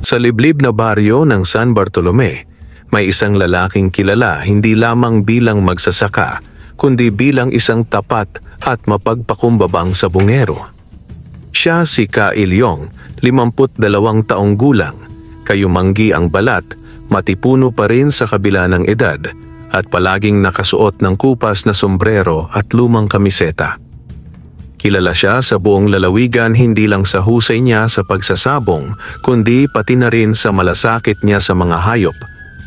Sa liblib na baryo ng San Bartolome, may isang lalaking kilala hindi lamang bilang magsasaka, kundi bilang isang tapat at mapagpakumbabang sabungero. Siya si Ka Ilyong, 52 taong gulang, kayumanggi ang balat, matipuno pa rin sa kabila ng edad, at palaging nakasuot ng kupas na sombrero at lumang kamiseta. Kilala siya sa buong lalawigan hindi lang sa husay niya sa pagsasabong, kundi pati na rin sa malasakit niya sa mga hayop,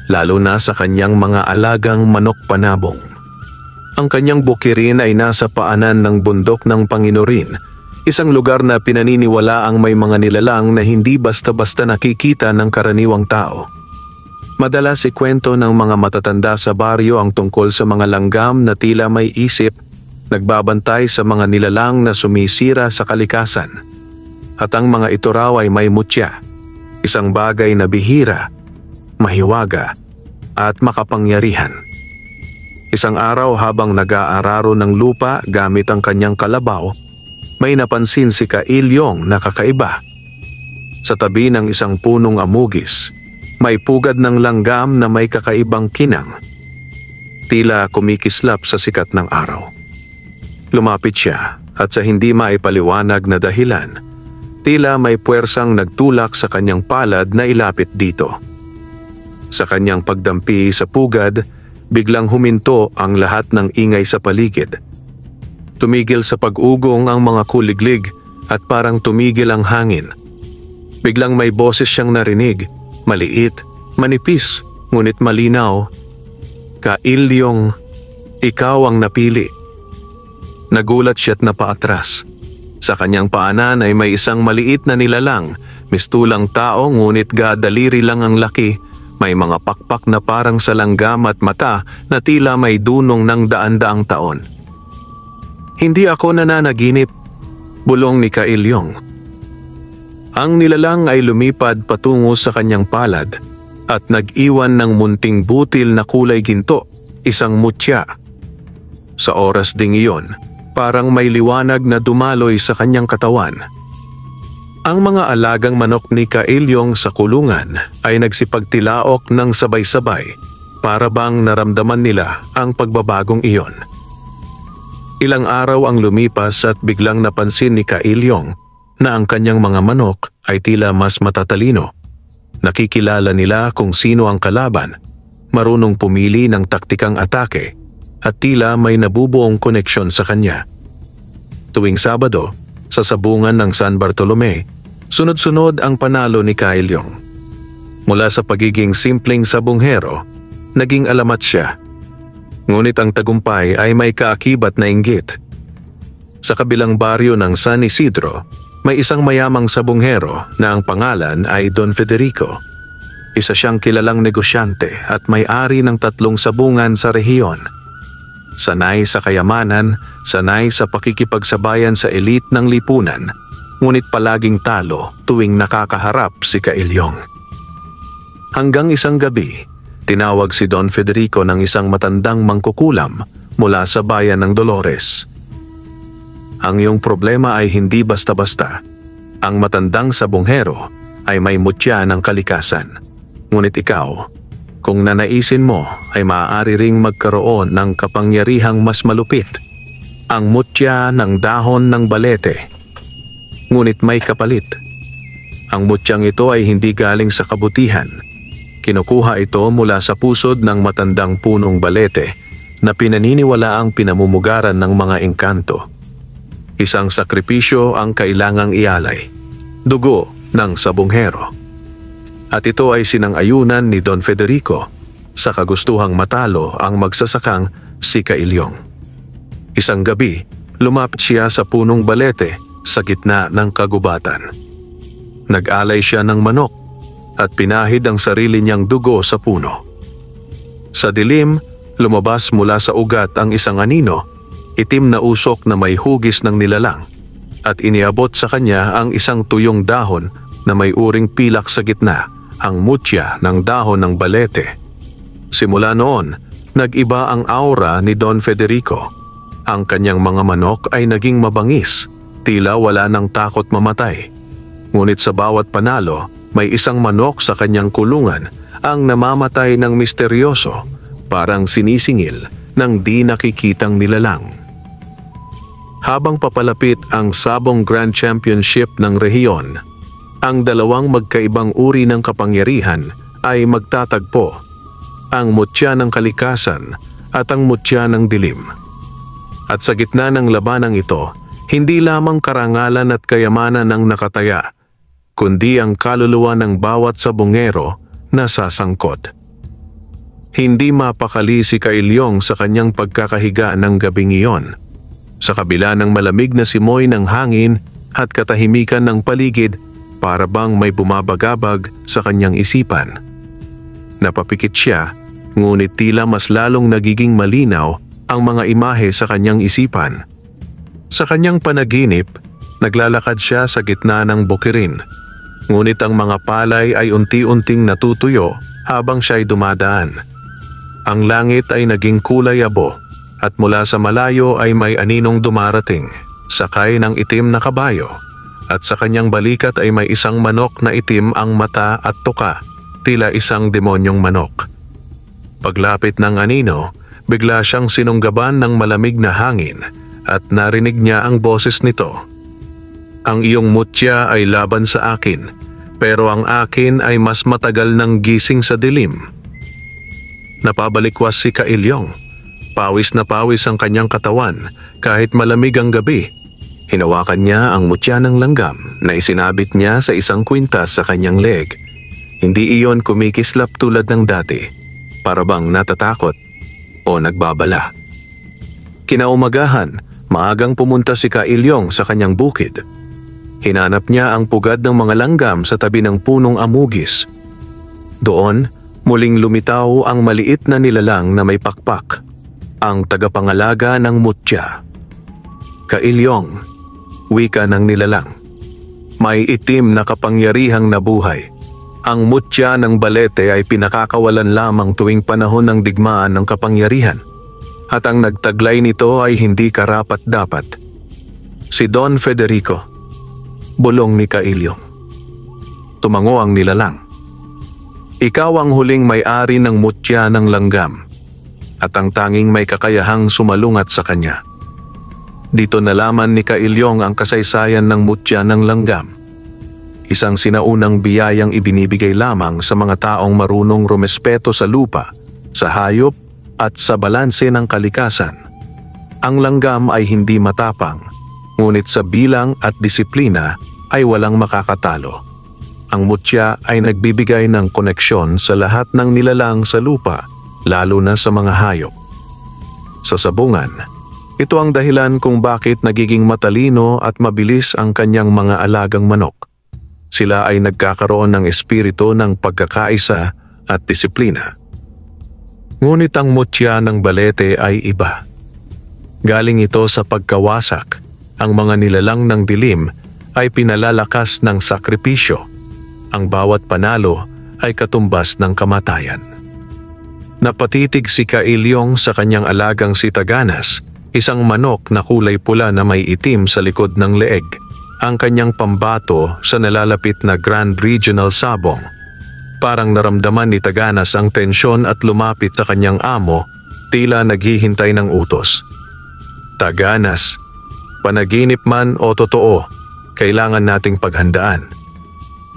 lalo na sa kanyang mga alagang manok panabong. Ang kanyang bukirin ay nasa paanan ng bundok ng Panginurin, isang lugar na pinaniniwala ang may mga nilalang na hindi basta-basta nakikita ng karaniwang tao. Madalas ikwento ng mga matatanda sa baryo ang tungkol sa mga langgam na tila may isip, nagbabantay sa mga nilalang na sumisira sa kalikasan. At ang mga ito raw ay may mutya, isang bagay na bihira, mahiwaga, at makapangyarihan. Isang araw habang nag-aararo ng lupa gamit ang kanyang kalabaw, may napansin si Ka Ilyong na kakaiba. Sa tabi ng isang punong amugis, may pugad ng langgam na may kakaibang kinang. Tila kumikislap sa sikat ng araw. Lumapit siya at sa hindi maipaliwanag na dahilan, tila may puwersang nagtulak sa kanyang palad na ilapit dito. Sa kanyang pagdampi sa pugad, biglang huminto ang lahat ng ingay sa paligid. Tumigil sa pag-ugong ang mga kuliglig at parang tumigil ang hangin. Biglang may boses siyang narinig, maliit, manipis, ngunit malinaw. Ka Ilyong, ikaw ang napili. Nagulat siya't napaatras. Sa kanyang paanan ay may isang maliit na nilalang, mistulang tao ngunit gadaliri lang ang laki, may mga pakpak na parang salanggam at mata na tila may dunong ng daan-daang taon. Hindi ako nananaginip, bulong ni Ka Ilyong. Ang nilalang ay lumipad patungo sa kanyang palad at nag-iwan ng munting butil na kulay ginto, isang mutya. Sa oras ding iyon, parang may liwanag na dumaloy sa kanyang katawan. Ang mga alagang manok ni Ka Ilyong sa kulungan ay nagsipagtilaok ng sabay-sabay para bang naramdaman nila ang pagbabagong iyon. Ilang araw ang lumipas at biglang napansin ni Ka Ilyong na ang kanyang mga manok ay tila mas matatalino. Nakikilala nila kung sino ang kalaban, marunong pumili ng taktikang atake, at tila may nabubuong koneksyon sa kanya. Tuwing Sabado, sa sabungan ng San Bartolome, sunod-sunod ang panalo ni Ka Ilyong. Mula sa pagiging simpleng sabunghero, naging alamat siya. Ngunit ang tagumpay ay may kaakibat na inggit. Sa kabilang baryo ng San Isidro, may isang mayamang sabunghero na ang pangalan ay Don Federico. Isa siyang kilalang negosyante at may-ari ng 3 sabungan sa rehiyon. Sanay sa kayamanan, sanay sa pakikipagsabayan sa elite ng lipunan, ngunit palaging talo tuwing nakakaharap si Ka Ilyong. Hanggang isang gabi, tinawag si Don Federico ng isang matandang mangkukulam mula sa bayan ng Dolores. Ang iyong problema ay hindi basta-basta. Ang matandang sabunghero ay may mutya ng kalikasan. Ngunit ikaw, kung nanaisin mo ay maaari ring magkaroon ng kapangyarihang mas malupit. Ang mutya ng dahon ng balete. Ngunit may kapalit. Ang mutyang ito ay hindi galing sa kabutihan. Kinukuha ito mula sa pusod ng matandang punong balete na pinaniniwala ang pinamumugaran ng mga engkanto. Isang sakripisyo ang kailangang ialay. Dugo ng sabunghero. At ito ay sinang-ayunan ni Don Federico sa kagustuhang matalo ang magsasakang si Ka Ilyong. Isang gabi, lumapit siya sa punong balete sa gitna ng kagubatan. Nag-alay siya ng manok at pinahid ang sarili niyang dugo sa puno. Sa dilim, lumabas mula sa ugat ang isang anino, itim na usok na may hugis ng nilalang, at iniabot sa kanya ang isang tuyong dahon na may uring pilak sa gitna, ang mutya ng dahon ng balete. Simula noon, nag-iba ang aura ni Don Federico. Ang kanyang mga manok ay naging mabangis, tila wala ng takot mamatay. Ngunit sa bawat panalo, may isang manok sa kanyang kulungan ang namamatay ng misteryoso, parang sinisingil ng di nakikitang nilalang. Habang papalapit ang Sabong Grand Championship ng rehiyon, ang dalawang magkaibang uri ng kapangyarihan ay magtatagpo, ang mutya ng kalikasan at ang mutya ng dilim. At sa gitna ng labanang ito, hindi lamang karangalan at kayamanan ang nakataya, kundi ang kaluluwa ng bawat sabongero na sasangkot. Hindi mapakali si Kailyong sa kanyang pagkakahiga ng gabing iyon. Sa kabila ng malamig na simoy ng hangin at katahimikan ng paligid, para bang may bumabagabag sa kanyang isipan. Napapikit siya, ngunit tila mas lalong nagiging malinaw ang mga imahe sa kanyang isipan. Sa kanyang panaginip, naglalakad siya sa gitna ng bukirin, ngunit ang mga palay ay unti-unting natutuyo habang siya'y dumadaan. Ang langit ay naging kulay abo at mula sa malayo ay may aninong dumarating, sakay ng itim na kabayo, at sa kanyang balikat ay may isang manok na itim ang mata at tuka, tila isang demonyong manok. Paglapit ng anino, bigla siyang sinunggaban ng malamig na hangin at narinig niya ang boses nito. Ang iyong mutya ay laban sa akin, pero ang akin ay mas matagal ng gising sa dilim. Napabalikwas si Kailyong. Pawis na pawis ang kanyang katawan kahit malamig ang gabi. Hinawakan niya ang mutya ng langgam na isinabit niya sa isang kwintas sa kanyang leg. Hindi iyon kumikislap tulad ng dati, para bang natatakot o nagbabala. Kinaumagahan, maagang pumunta si Kailyong sa kanyang bukid. Hinanap niya ang pugad ng mga langgam sa tabi ng punong amugis. Doon, muling lumitaw ang maliit na nilalang na may pakpak, ang tagapangalaga ng mutya. Kailyong, wika ng nilalang. May itim na kapangyarihang nabuhay. Ang mutya ng balete ay pinakakawalan lamang tuwing panahon ng digmaan ng kapangyarihan, at ang nagtaglay nito ay hindi karapat-dapat. Si Don Federico, bulong ni Kailyong. Tumango ang nilalang. Ikaw ang huling may-ari ng mutya ng langgam, at ang tanging may kakayahang sumalungat sa kanya. Dito nalaman ni Kailyong ang kasaysayan ng mutya ng langgam. Isang sinaunang biyayang ibinibigay lamang sa mga taong marunong rumespeto sa lupa, sa hayop at sa balanse ng kalikasan. Ang langgam ay hindi matapang, ngunit sa bilang at disiplina ay walang makakatalo. Ang mutya ay nagbibigay ng koneksyon sa lahat ng nilalang sa lupa, lalo na sa mga hayop. Sa sabungan, ito ang dahilan kung bakit nagiging matalino at mabilis ang kanyang mga alagang manok. Sila ay nagkakaroon ng espiritu ng pagkakaisa at disiplina. Ngunit ang mutya ng balete ay iba. Galing ito sa pagkawasak. Ang mga nilalang ng dilim ay pinalalakas ng sakripisyo. Ang bawat panalo ay katumbas ng kamatayan. Napatitig si Kailyong sa kanyang alagang si Taganas, isang manok na kulay pula na may itim sa likod ng leeg, ang kanyang pambato sa nalalapit na Grand Regional Sabong. Parang naramdaman ni Taganas ang tensyon at lumapit sa kanyang amo, tila naghihintay ng utos. Taganas, panaginip man o totoo, kailangan nating paghandaan.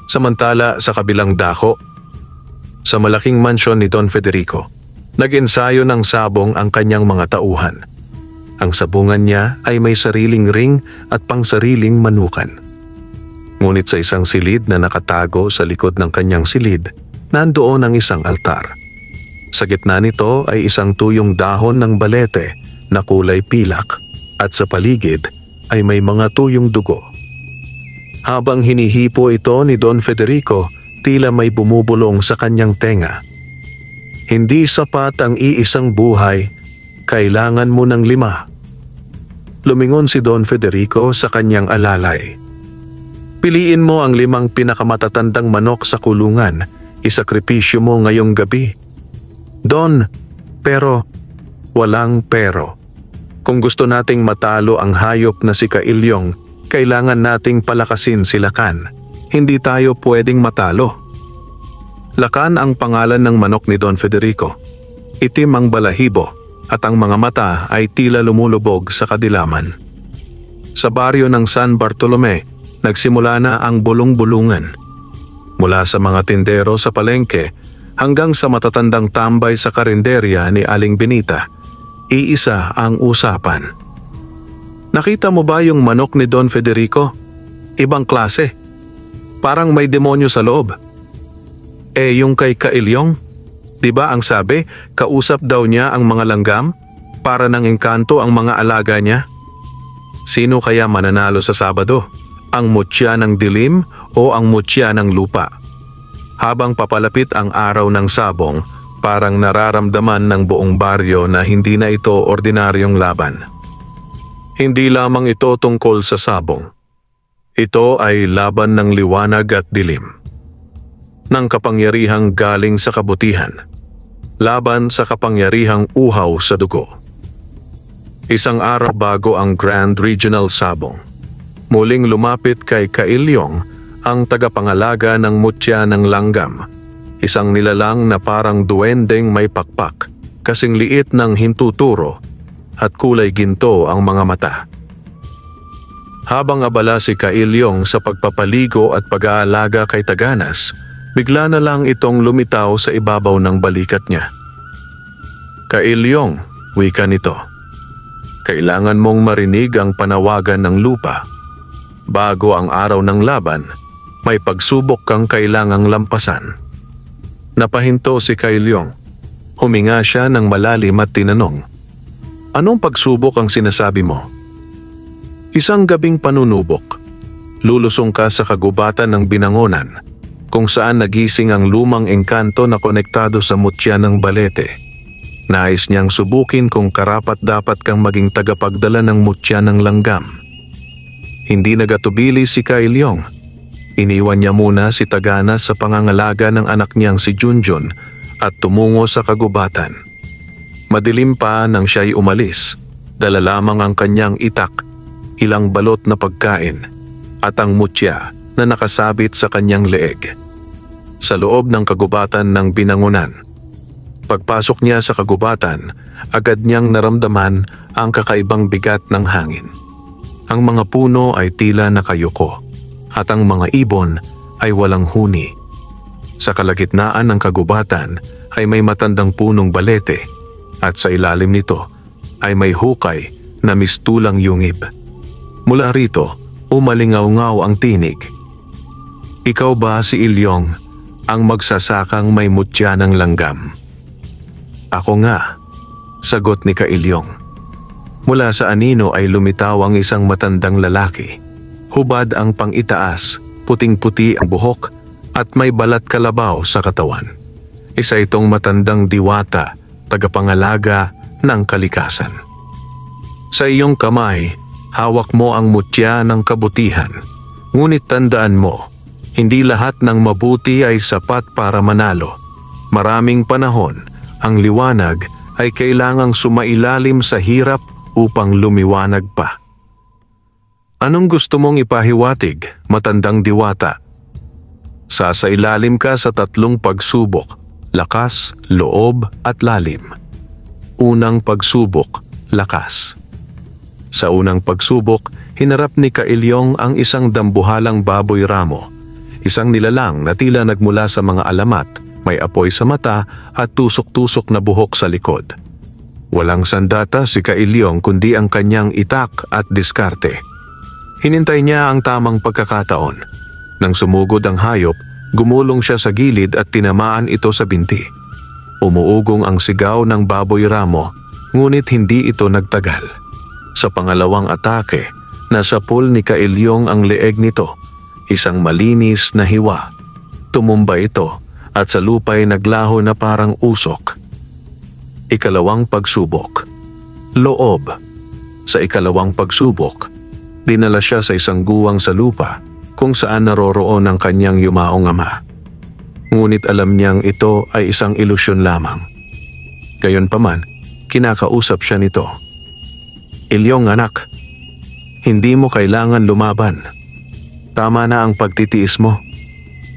Samantala sa kabilang dako, sa malaking mansyon ni Don Federico, nag-ensayo ng sabong ang kanyang mga tauhan. Ang sabungan niya ay may sariling ring at pangsariling manukan. Ngunit sa isang silid na nakatago sa likod ng kanyang silid, nandoon ang isang altar. Sa gitna nito ay isang tuyong dahon ng balete na kulay pilak, at sa paligid ay may mga tuyong dugo. Habang hinihipo ito ni Don Federico, tila may bumubulong sa kanyang tenga. Hindi sapat ang iisang buhay, kailangan mo ng 5. Lumingon si Don Federico sa kanyang alalay. Piliin mo ang 5 pinakamatatandang manok sa kulungan, isakripisyo mo ngayong gabi. Don, pero walang pero. Kung gusto nating matalo ang hayop na si Kailyong, kailangan nating palakasin si Lakan. hindi tayo pwedeng matalo. Lakan ang pangalan ng manok ni Don Federico. Itim ang balahibo at ang mga mata ay tila lumulubog sa kadilaman. Sa baryo ng San Bartolome, nagsimula na ang bulong-bulungan. Mula sa mga tindero sa palengke hanggang sa matatandang tambay sa karinderya ni Aling Benita, iisa ang usapan. Nakita mo ba yung manok ni Don Federico? Ibang klase. Parang may demonyo sa loob. Yung kay Kailyong, di ba ang sabi, kausap daw niya ang mga langgam para ng engkanto ang mga alaga niya? Sino kaya mananalo sa Sabado? Ang mutya ng dilim o ang mutya ng lupa? Habang papalapit ang araw ng sabong, parang nararamdaman ng buong baryo na hindi na ito ordinaryong laban. Hindi lamang ito tungkol sa sabong. Ito ay laban ng liwanag at dilim. Ng kapangyarihang galing sa kabutihan. Laban sa kapangyarihang uhaw sa dugo. Isang araw bago ang Grand Regional Sabong, muling lumapit kay Kailyong ang tagapangalaga ng mutya ng langgam. Isang nilalang na parang duwendeng may pakpak, kasing liit ng hintuturo at kulay ginto ang mga mata. Habang abala si Kailyong sa pagpapaligo at pag-aalaga kay Taganas, bigla na lang itong lumitaw sa ibabaw ng balikat niya. Kailyong, wika nito. Kailangan mong marinig ang panawagan ng lupa. Bago ang araw ng laban, may pagsubok kang kailangang lampasan. Napahinto si Kailyong. Huminga siya ng malalim at tinanong, "Anong pagsubok ang sinasabi mo?" Isang gabing panunubok. Lulusong ka sa kagubatan ng Binangonan, kung saan nagising ang lumang engkanto na konektado sa mutya ng Balete. Nais niyang subukin kung karapat-dapat kang maging tagapagdala ng mutya ng langgam. Hindi nagatubili si Kailyong. Iniwan niya muna si Taganas sa pangangalaga ng anak niyang si Junjun at tumungo sa kagubatan. Madilim pa nang siya'y umalis. Dala lamang ang kanyang itak, ilang balot na pagkain, at ang mutya na nakasabit sa kanyang leeg. Sa loob ng kagubatan ng Binangonan. Pagpasok niya sa kagubatan, agad niyang naramdaman ang kakaibang bigat ng hangin. Ang mga puno ay tila nakayuko, at ang mga ibon ay walang huni. Sa kalagitnaan ng kagubatan ay may matandang punong balete, at sa ilalim nito ay may hukay na mistulang yungib. Mula rito, umalingaw-ngaw ang tinig. "Ikaw ba si Ilyong, ang magsasakang may mutya ng langgam?" "Ako nga," sagot ni Kailyong. Mula sa anino ay lumitaw ang isang matandang lalaki. Hubad ang pang-itaas, puting-puti ang buhok at may balat kalabaw sa katawan. Isa itong matandang diwata, tagapangalaga ng kalikasan. Sa iyong kamay, hawak mo ang mutya ng kabutihan. Ngunit tandaan mo, hindi lahat ng mabuti ay sapat para manalo. Maraming panahon, ang liwanag ay kailangang sumailalim sa hirap upang lumiwanag pa. Anong gusto mong ipahiwatig, matandang diwata? Sasailalim ka sa 3 pagsubok, lakas, loob at lalim. Unang pagsubok, lakas. Sa unang pagsubok, hinarap ni Kailyong ang isang dambuhalang baboy ramo, isang nilalang na tila nagmula sa mga alamat, may apoy sa mata at tusok-tusok na buhok sa likod. Walang sandata si Kailyong kundi ang kanyang itak at diskarte. Hinintay niya ang tamang pagkakataon. Nang sumugod ang hayop, gumulong siya sa gilid at tinamaan ito sa binti. Umuugong ang sigaw ng baboy ramo, ngunit hindi ito nagtagal. Sa pangalawang atake, nasapul ni Kailyong ang leeg nito, isang malinis na hiwa. Tumumba ito at sa lupa'y naglaho na parang usok. Ikalawang pagsubok, loob. Sa ikalawang pagsubok, dinala siya sa isang guwang sa lupa kung saan naroroon ang kanyang yumaong ama. Ngunit alam niyang ito ay isang ilusyon lamang. Gayunpaman, kinakausap siya nito. "Ilyong anak, hindi mo kailangan lumaban. Tama na ang pagtitiis mo.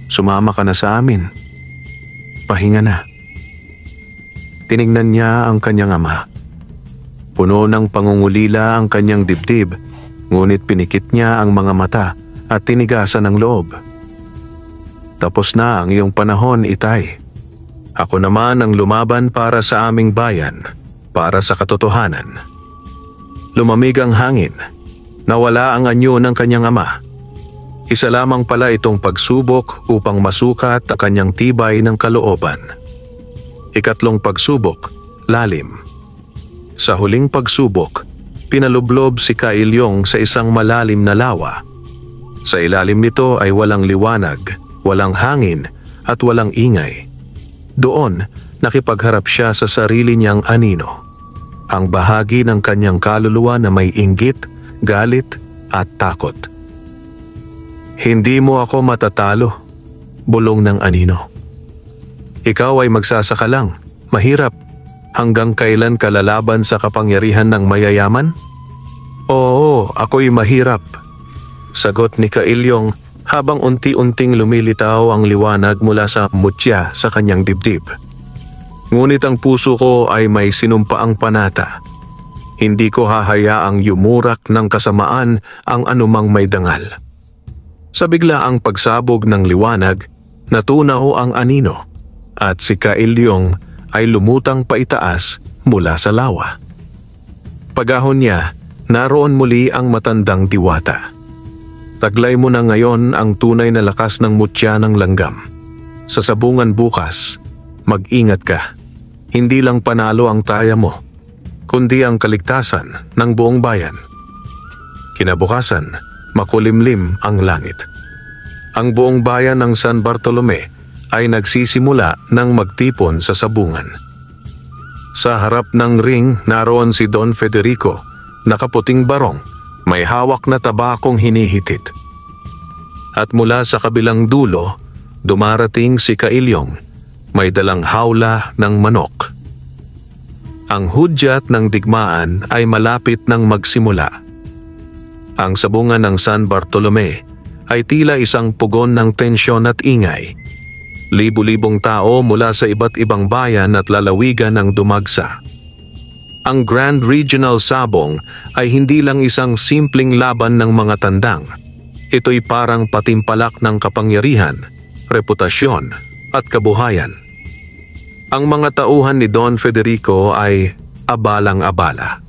Sumama ka na sa amin. Pahinga na. Tinignan niya ang kanyang ama. Puno ng pangungulila ang kanyang dibdib, ngunit pinikit niya ang mga mata at tinigasan ang loob. Tapos na ang iyong panahon, Itay. Ako naman ang lumaban para sa aming bayan, para sa katotohanan. Lumamig ang hangin. Nawala ang anyo ng kanyang ama. Isa lamang pala itong pagsubok upang masukat ang kanyang tibay ng kalooban. Ikatlong pagsubok, lalim. Sa huling pagsubok, pinalublob si Kailyong sa isang malalim na lawa. Sa ilalim nito ay walang liwanag, walang hangin at walang ingay. Doon, nakipagharap siya sa sarili niyang anino. Ang bahagi ng kanyang kaluluwa na may inggit, galit at takot. Hindi mo ako matatalo, bulong ng anino. Ikaw ay magsasaka lang, mahirap. Hanggang kailan ka lalaban sa kapangyarihan ng mayayaman? Oo, ako'y mahirap. Sagot ni Kailyong habang unti-unting lumilitaw ang liwanag mula sa mutya sa kanyang dibdib. Ngunit ang puso ko ay may sinumpaang panata. Hindi ko hahayaang yumurak ng kasamaan ang anumang may dangal. Sa biglaang pagsabog ng liwanag, natunaw ang anino at si Kailyong ay lumutang paitaas mula sa lawa. Pagahon niya, naroon muli ang matandang diwata. Taglay mo na ngayon ang tunay na lakas ng mutya ng langgam. Sa sabungan bukas, mag-ingat ka. Hindi lang panalo ang taya mo, kundi ang kaligtasan ng buong bayan. Kinabukasan, makulimlim ang langit. Ang buong bayan ng San Bartolome ay nagsisimula ng magtipon sa sabungan. Sa harap ng ring naroon si Don Federico, nakaputing barong, may hawak na tabakong hinihitit. At mula sa kabilang dulo, dumarating si Kailyong, may dalang hawla ng manok. Ang hudyat ng digmaan ay malapit nang magsimula. Ang sabungan ng San Bartolome ay tila isang pugon ng tensyon at ingay. Libu-libong tao mula sa iba't ibang bayan at lalawigan ang dumagsa. Ang Grand Regional Sabong ay hindi lang isang simpleng laban ng mga tandang. Ito'y parang patimpalak ng kapangyarihan, reputasyon at kabuhayan. Ang mga tauhan ni Don Federico ay abalang-abala.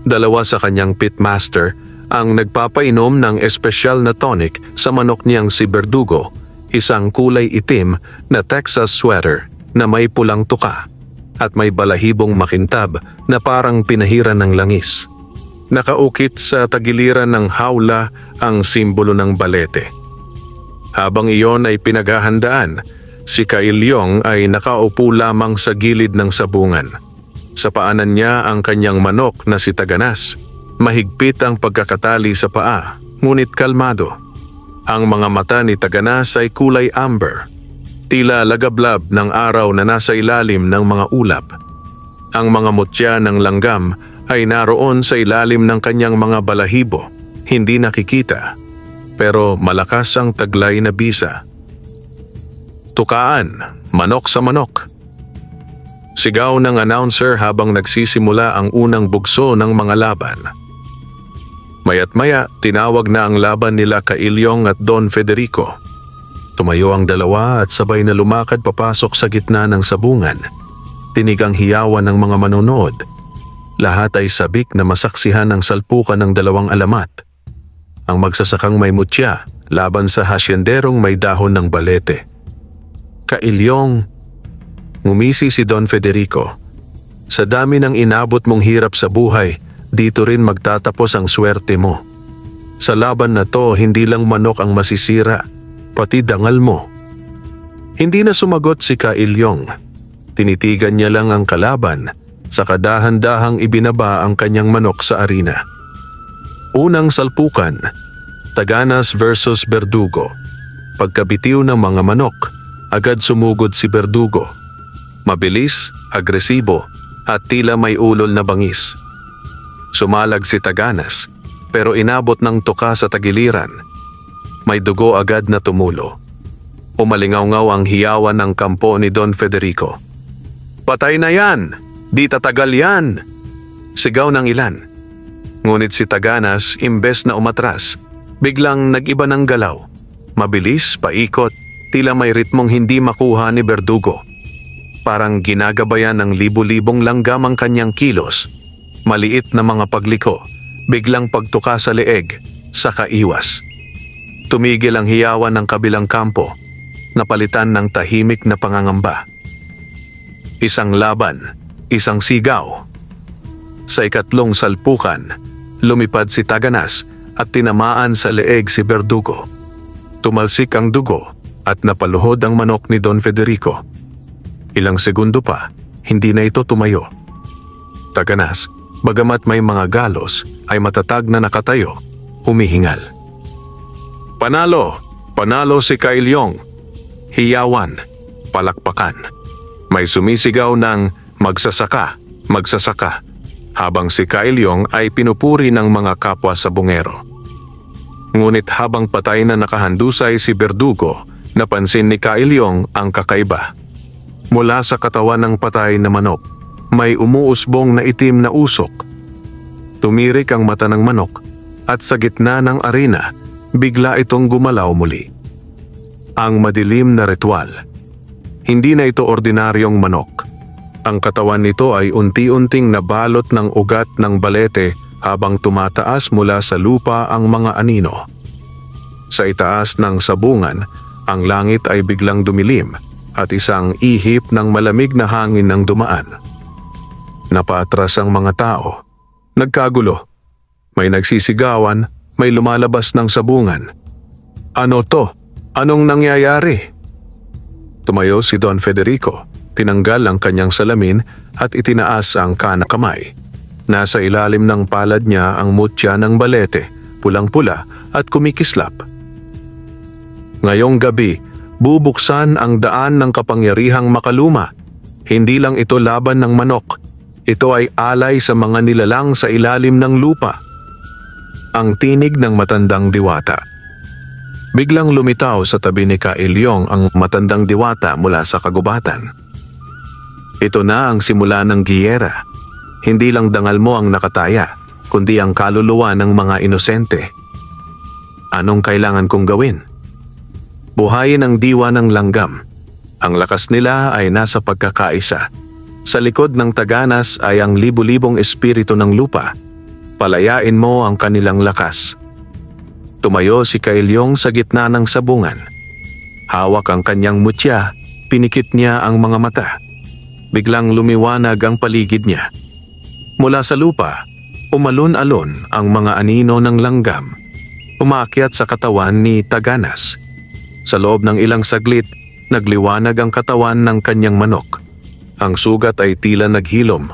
Dalawa sa kanyang pitmaster ang nagpapainom ng espesyal na tonic sa manok niyang si Verdugo, isang kulay itim na Texas sweater na may pulang tuka at may balahibong makintab na parang pinahiran ng langis. Nakaukit sa tagiliran ng hawla ang simbolo ng balete. Habang iyon ay pinaghahandaan, si Kailyong ay nakaupo lamang sa gilid ng sabungan. Sa paanan niya ang kanyang manok na si Taganas. Mahigpit ang pagkakatali sa paa, ngunit kalmado. Ang mga mata ni Taganas ay kulay amber, tila lagablab ng araw na nasa ilalim ng mga ulap. Ang mga mutya ng langgam ay naroon sa ilalim ng kanyang mga balahibo, hindi nakikita, pero malakas ang taglay na bisa. Tukaan, manok sa manok. Sigaw ng announcer habang nagsisimula ang unang bugso ng mga laban. Maya't maya, tinawag na ang laban nila Kailyong at Don Federico. Tumayo ang dalawa at sabay na lumakad papasok sa gitna ng sabungan. Tinig ang hiyawan ng mga manonood. Lahat ay sabik na masaksihan ang salpukan ng dalawang alamat. Ang magsasakang may mutya laban sa hasyenderong may dahon ng balete. Kailyong, ngumisi si Don Federico. Sa dami ng inabot mong hirap sa buhay, dito rin magtatapos ang swerte mo. Sa laban na to, hindi lang manok ang masisira, pati dangal mo. Hindi na sumagot si Kailyong. Tinitigan niya lang ang kalaban, sa kadahan-dahang ibinaba ang kanyang manok sa arena. Unang salpukan, Taganas versus Verdugo. Pagkabitiw ng mga manok, agad sumugod si Verdugo. Mabilis, agresibo, at tila may ulol na bangis. Sumalag si Taganas, pero inabot ng tuka sa tagiliran. may dugo agad na tumulo. Umalingaw-ngaw ang hiyawan ng kampo ni Don Federico. "Patay na yan! Di tatagal yan!" Sigaw ng ilan. Ngunit si Taganas, imbes na umatras, biglang nag-iba ng galaw. Mabilis, paikot, tila may ritmong hindi makuha ni Verdugo. Parang ginagabayan ng libu-libong langgam ang kanyang kilos. Maliit na mga pagliko, biglang pagtuka sa leeg, saka iwas. Tumigil ang hiyawan ng kabilang kampo, napalitan ng tahimik na pangangamba. Isang laban, isang sigaw. Sa ikatlong salpukan, lumipad si Taganas at tinamaan sa leeg si Verdugo. Tumalsik ang dugo at napaluhod ang manok ni Don Federico. Ilang segundo pa, hindi na ito tumayo. Taganas, bagamat may mga galos, ay matatag na nakatayo, humihingal. "Panalo! Panalo si Kailyong!" Hiyawan, palakpakan. May sumisigaw ng "Magsasaka! Magsasaka!" habang si Kailyong ay pinupuri ng mga kapwa sa bungero. Ngunit habang patay na nakahandusay si Verdugo, napansin ni Kailyong ang kakaiba. Mula sa katawan ng patay na manok, may umuusbong na itim na usok. Tumirik ang mata ng manok at sa gitna ng arena, bigla itong gumalaw muli. Ang madilim na ritual. Hindi na ito ordinaryong manok. Ang katawan nito ay unti-unting nabalot ng ugat ng balete habang tumataas mula sa lupa ang mga anino. Sa itaas ng sabungan, ang langit ay biglang dumilim at isang ihip ng malamig na hangin ng dumaan. Napaatras ang mga tao. Nagkagulo. May nagsisigawan, may lumalabas ng sabungan. "Ano to? Anong nangyayari?" Tumayo si Don Federico, tinanggal ang kanyang salamin at itinaas ang kanang kamay. Nasa ilalim ng palad niya ang mutya ng balete, pulang-pula at kumikislap. Ngayong gabi, bubuksan ang daan ng kapangyarihang makaluma. Hindi lang ito laban ng manok. Ito ay alay sa mga nilalang sa ilalim ng lupa. Ang tinig ng matandang diwata. Biglang lumitaw sa tabi ni Kailyong ang matandang diwata mula sa kagubatan. "Ito na ang simula ng giyera. Hindi lang dangal mo ang nakataya, kundi ang kaluluwa ng mga inosente. Anong kailangan kong gawin? Buhayin ang diwa ng langgam. Ang lakas nila ay nasa pagkakaisa. Sa likod ng Taganas ay ang libu-libong espiritu ng lupa. Palayain mo ang kanilang lakas." Tumayo si Kailyong sa gitna ng sabungan. Hawak ang kanyang mutya, pinikit niya ang mga mata. Biglang lumiwanag ang paligid niya. Mula sa lupa, umalon-alon ang mga anino ng langgam. Umaakyat sa katawan ni Taganas. Sa loob ng ilang saglit, nagliwanag ang katawan ng kanyang manok. Ang sugat ay tila naghilom.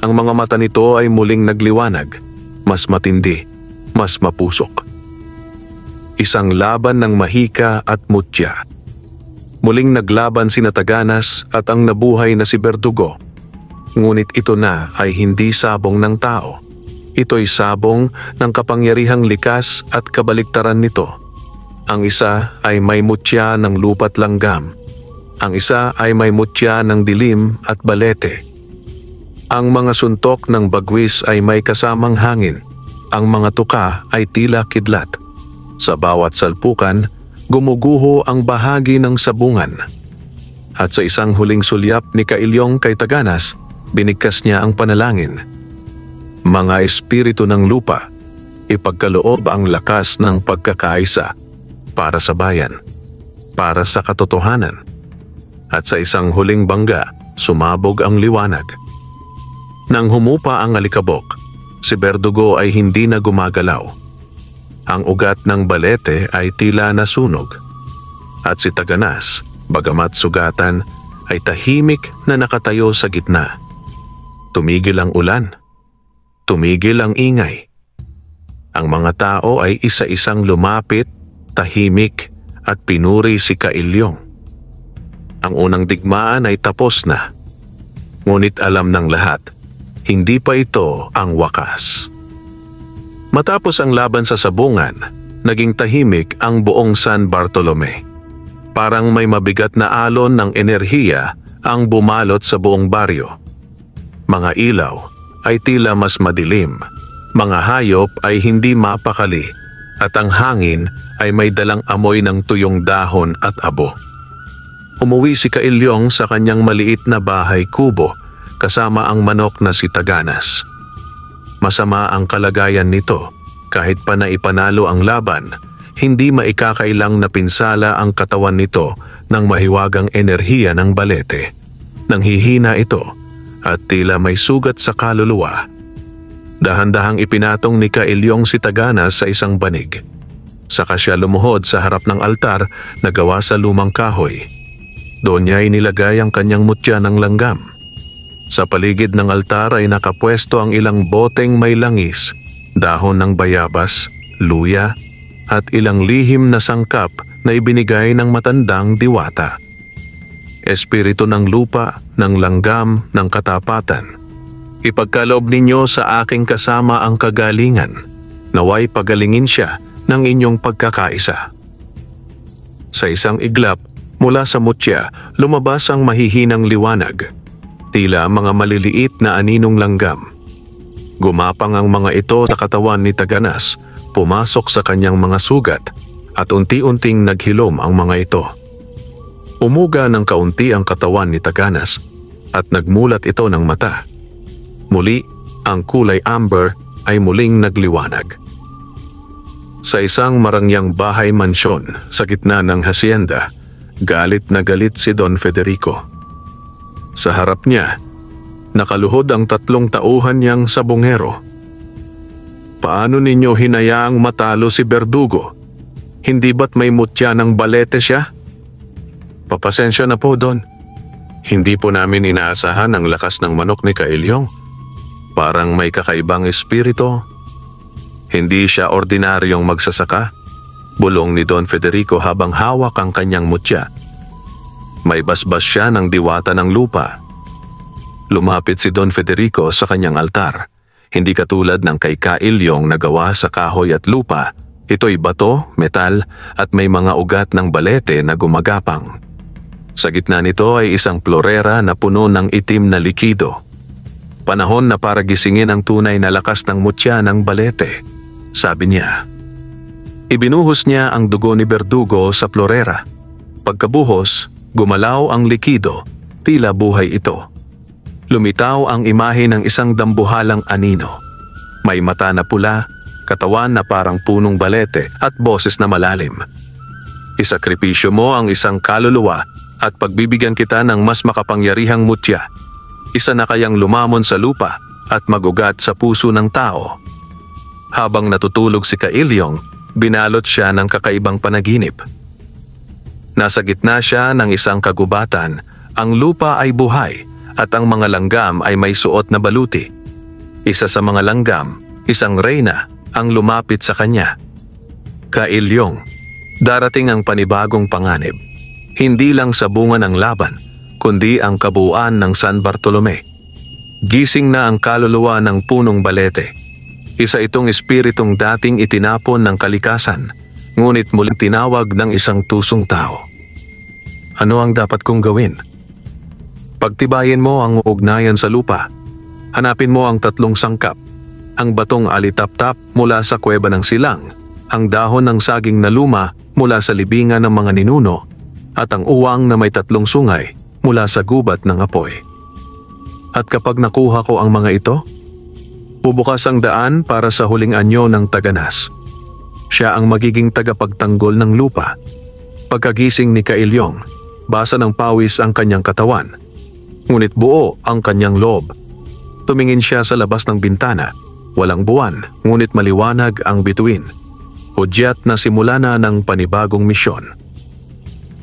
Ang mga mata nito ay muling nagliwanag. Mas matindi, mas mapusok. Isang laban ng mahika at mutya. Muling naglaban sina Taganas at ang nabuhay na si Verdugo. Ngunit ito na ay hindi sabong ng tao. Ito'y sabong ng kapangyarihang likas at kabaliktaran nito. Ang isa ay may mutya ng lupa't langgam. Ang isa ay may mutya ng dilim at balete. Ang mga suntok ng bagwis ay may kasamang hangin. Ang mga tuka ay tila kidlat. Sa bawat salpukan, gumuguho ang bahagi ng sabungan. At sa isang huling sulyap ni Kailyong kay Taganas, binigkas niya ang panalangin. "Mga espiritu ng lupa, ipagkaloob ang lakas ng pagkakaisa para sa bayan, para sa katotohanan." At sa isang huling bangga, sumabog ang liwanag. Nang humupa ang alikabok, si Verdugo ay hindi na gumagalaw. Ang ugat ng balete ay tila nasunog. At si Taganas, bagamat sugatan, ay tahimik na nakatayo sa gitna. Tumigil ang ulan. Tumigil ang ingay. Ang mga tao ay isa-isang lumapit, tahimik at pinuri si Kailyong. Ang unang digmaan ay tapos na. Ngunit alam ng lahat, hindi pa ito ang wakas. Matapos ang laban sa sabungan, naging tahimik ang buong San Bartolome. Parang may mabigat na alon ng enerhiya ang bumalot sa buong baryo. Mga ilaw ay tila mas madilim, mga hayop ay hindi mapakali, at ang hangin ay may dalang amoy ng tuyong dahon at abo. Umuwi si Kailyong sa kanyang maliit na bahay kubo kasama ang manok na si Taganas. Masama ang kalagayan nito, kahit pa na ipanalo ang laban, hindi maikakailang napinsala ang katawan nito ng mahiwagang enerhiya ng balete. Nanghihina ito at tila may sugat sa kaluluwa. Dahan-dahang ipinatong ni Kailyong si Taganas sa isang banig. Saka siya lumuhod sa harap ng altar na gawa sa lumang kahoy. Doon niya inilagay ang kanyang mutya ng langgam. Sa paligid ng altar ay nakapwesto ang ilang boteng may langis, dahon ng bayabas, luya, at ilang lihim na sangkap na ibinigay ng matandang diwata. Espiritu ng lupa, ng langgam, ng katapatan, ipagkaloob ninyo sa aking kasama ang kagalingan, naway pagalingin siya ng inyong pagkakaisa. Sa isang iglap, mula sa mutya, lumabas ang mahihinang liwanag, tila mga maliliit na aninong langgam. Gumapang ang mga ito sa katawan ni Taganas, pumasok sa kanyang mga sugat, at unti-unting naghilom ang mga ito. Umuga ng kaunti ang katawan ni Taganas, at nagmulat ito ng mata. Muli, ang kulay amber ay muling nagliwanag. Sa isang marangyang bahay-mansyon sa gitna ng hacienda, galit na galit si Don Federico. Sa harap niya, nakaluhod ang 3 tauhan niyang sabongero. Paano ninyo hinayaang matalo si Berdugo? Hindi ba't may mutya ng balete siya? Papasensya na po, Don. Hindi po namin inaasahan ang lakas ng manok ni Kailyong. Parang may kakaibang espiritu. Hindi siya ordinaryong magsasaka, bulong ni Don Federico habang hawak ang kanyang mutya. May basbas siya ng diwata ng lupa. Lumapit si Don Federico sa kanyang altar. Hindi katulad ng kay Kailyong na gawa sa kahoy at lupa. Ito'y bato, metal at may mga ugat ng balete na gumagapang. Sa gitna nito ay isang florera na puno ng itim na likido. Panahon na para gisingin ang tunay na lakas ng mutya ng balete, sabi niya. Ibinuhos niya ang dugo ni Berdugo sa florera. Pagkabuhos, gumalaw ang likido, tila buhay ito. Lumitaw ang imahe ng isang dambuhalang anino. May mata na pula, katawan na parang punong balete at boses na malalim. Isakripisyo mo ang isang kaluluwa at pagbibigyan kita ng mas makapangyarihang mutya. Isa na kayang lumamon sa lupa at magugat sa puso ng tao. Habang natutulog si Kailyong, binalot siya ng kakaibang panaginip. Nasa gitna siya ng isang kagubatan, ang lupa ay buhay at ang mga langgam ay may suot na baluti. Isa sa mga langgam, isang reyna, ang lumapit sa kanya. Kailyong, darating ang panibagong panganib. Hindi lang sa bunga ng laban, kundi ang kabuuan ng San Bartolome. Gising na ang kaluluwa ng punong balete. Isa itong espiritong dating itinapon ng kalikasan, ngunit muling tinawag ng isang tusong tao. Ano ang dapat kong gawin? Pagtibayin mo ang ugnayan sa lupa. Hanapin mo ang 3 sangkap, ang batong alitap-tap mula sa kuweba ng silang, ang dahon ng saging na luma mula sa libingan ng mga ninuno, at ang uwang na may 3 sungay mula sa gubat ng apoy. At kapag nakuha ko ang mga ito, bubukas ang daan para sa huling anyo ng Taganas. Siya ang magiging tagapagtanggol ng lupa. Pagkagising ni Kailyong, basa ng pawis ang kanyang katawan, ngunit buo ang kanyang loob. Tumingin siya sa labas ng bintana. Walang buwan, ngunit maliwanag ang bituin. Hudyat na simula na ng panibagong misyon.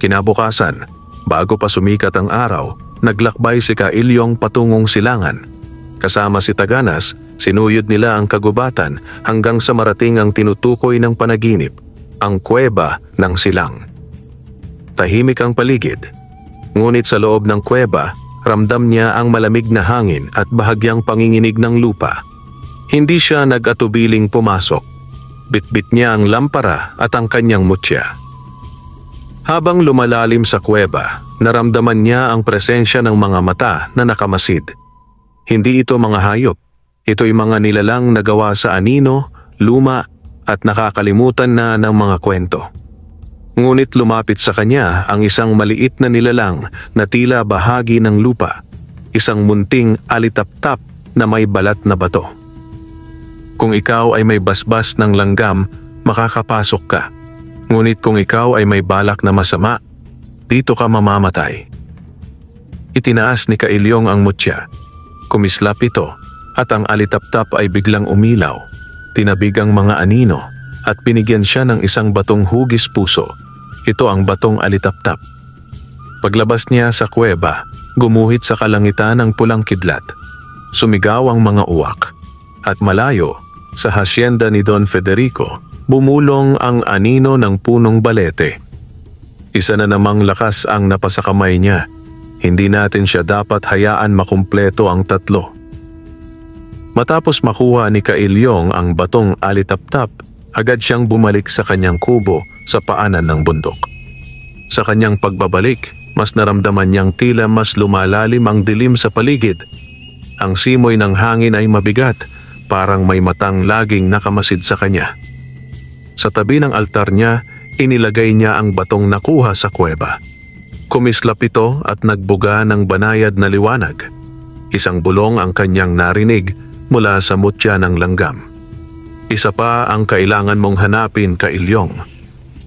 Kinabukasan, bago pa sumikat ang araw, naglakbay si Kailyong patungong silangan. Kasama si Taganas, sinuyod nila ang kagubatan hanggang sa marating ang tinutukoy ng panaginip, ang kuweba ng silang. Tahimik ang paligid, ngunit sa loob ng kuweba, ramdam niya ang malamig na hangin at bahagyang panginginig ng lupa. Hindi siya nag-atubiling pumasok. Bitbit niya ang lampara at ang kanyang mutya. Habang lumalalim sa kuweba, naramdaman niya ang presensya ng mga mata na nakamasid. Hindi ito mga hayop. Ito'y mga nilalang na gawa sa anino, luma at nakakalimutan na ng mga kwento. Ngunit lumapit sa kanya ang isang maliit na nilalang na tila bahagi ng lupa, isang munting alitaptap na may balat na bato. Kung ikaw ay may basbas ng langgam, makakapasok ka. Ngunit kung ikaw ay may balak na masama, dito ka mamamatay. Itinaas ni Kailyong ang mutya. Kumislap ito at ang alitaptap ay biglang umilaw. Tinabig ang mga anino at binigyan siya ng isang batong hugis puso. Ito ang batong alitaptap. Paglabas niya sa kuweba, gumuhit sa kalangitan ng pulang kidlat. Sumigaw ang mga uwak. At malayo, sa hasyenda ni Don Federico, bumulong ang anino ng punong balete. Isa na namang lakas ang napasakamay niya. Hindi natin siya dapat hayaan makumpleto ang tatlo. Matapos makuha ni Kailyong ang batong alitaptap, agad siyang bumalik sa kanyang kubo sa paanan ng bundok. Sa kanyang pagbabalik, mas naramdaman niyang tila mas lumalalim ang dilim sa paligid. Ang simoy ng hangin ay mabigat, parang may matang laging nakamasid sa kanya. Sa tabi ng altar niya, inilagay niya ang batong nakuha sa kuweba. Kumislap ito at nagbuga ng banayad na liwanag. Isang bulong ang kanyang narinig mula sa mutya ng langgam. Isa pa ang kailangan mong hanapin, Kailyong.